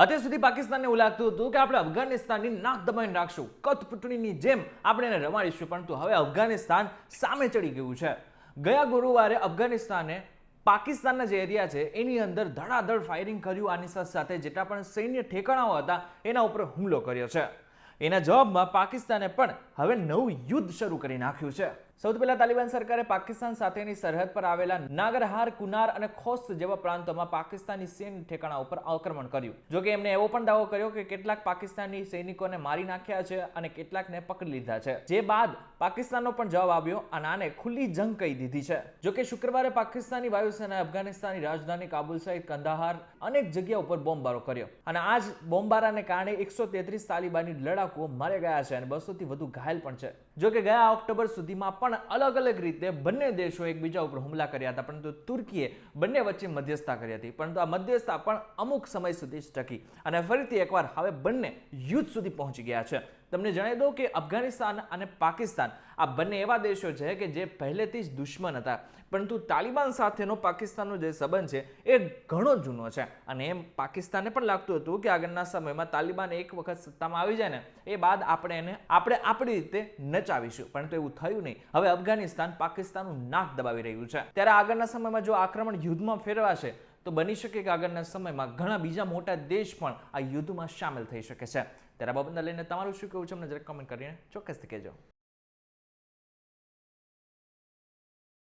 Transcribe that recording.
અત્યાર સુધી પાકિસ્તાનને એવું લાગતું હતું કે આપણે અફઘાનિસ્તાનની નાક દબાઈને રાખશું, કઠપૂતળીની જેમ આપણે એને રમાડીશું, પરંતુ હવે અફઘાનિસ્તાન સામે ચડી ગયું છે. ગયા ગુરુવારે અફઘાનિસ્તાને પાકિસ્તાનના જે એરિયા છે એની અંદર ધડાધડ ફાયરિંગ કર્યું. આની સાથે જેટલા પણ સૈન્ય ઠેકાણાઓ હતા એના ઉપર હુમલો કર્યો છે. એના જવાબમાં પાકિસ્તાને પણ હવે નવું યુદ્ધ શરૂ કરી નાખ્યું છે. સૌથી પહેલા તાલિબાન સરકારે પાકિસ્તાન સાથેની સરહદ પર આવેલા નાગરહાર, કુનાર અને ખોસ્ત જેવા પ્રાંતોમાં પાકિસ્તાની સૈન્ય ઠેકાણા ઉપર આક્રમણ કર્યું. જોકે એમને એવો પણ દાવો કર્યો કે કેટલાક પાકિસ્તાની સૈનિકોને મારી નાખ્યા છે અને કેટલાકને પકડી લીધા છે. જે બાદ પાકિસ્તાનનો પણ જવાબ આવ્યો અને આને ખુલ્લી જંગ કહી દીધી છે. જોકે શુક્રવારે પાકિસ્તાની વાયુસેનાએ અફઘાનિસ્તાનની રાજધાની કાબુલ સહિત કંદાહાર અનેક જગ્યા ઉપર બોમ્બબારો કર્યો અને આ જ બોમ્બબારાને કારણે 133 તાલિબાની લડાકુઓ માર્યા ગયા છે અને 200 થી વધુ ઘાયલ પણ છે. જોકે ગયા ઓક્ટોબર સુધીમાં પણ અલગ અલગ રીતે બંને દેશો એકબીજા ઉપર હુમલા કર્યા હતા, પરંતુ તુર્કીએ બંને વચ્ચે મધ્યસ્થતા કરી હતી. પરંતુ આ મધ્યસ્થતા પણ અમુક સમય સુધી જ ટકી અને ફરીથી એકવાર હવે બંને યુદ્ધ સુધી પહોંચી ગયા છે. તમને જણાવી દઉં કે અફઘાનિસ્તાન અને પાકિસ્તાન આ બંને એવા દેશો છે કે જે પહેલેથી જ દુશ્મન હતા, પરંતુ તાલિબાન સાથેનો પાકિસ્તાનનો જે સંબંધ છે એ ઘણો જૂનો છે અને એમ પાકિસ્તાનને પણ લાગતું હતું કે આગળના સમયમાં તાલિબાન એક વખત સત્તામાં આવી જાય ને એ બાદ આપણે આપણી રીતે નચાવીશું, પરંતુ એવું થયું નહીં. હવે અફઘાનિસ્તાન પાકિસ્તાનનું નાક દબાવી રહ્યું છે. ત્યારે આગળના સમયમાં જો આક્રમણ યુદ્ધમાં ફેરવાશે તો બની શકે કે આગળના સમયમાં ઘણા બીજા મોટા દેશ પણ આ યુદ્ધમાં સામેલ થઈ શકે છે. ત્યારે આ બાબતને લઈને તમારું શું કહેવું છે અમને જરાક કમેન્ટ કરીને ચોક્કસથી કહેજો.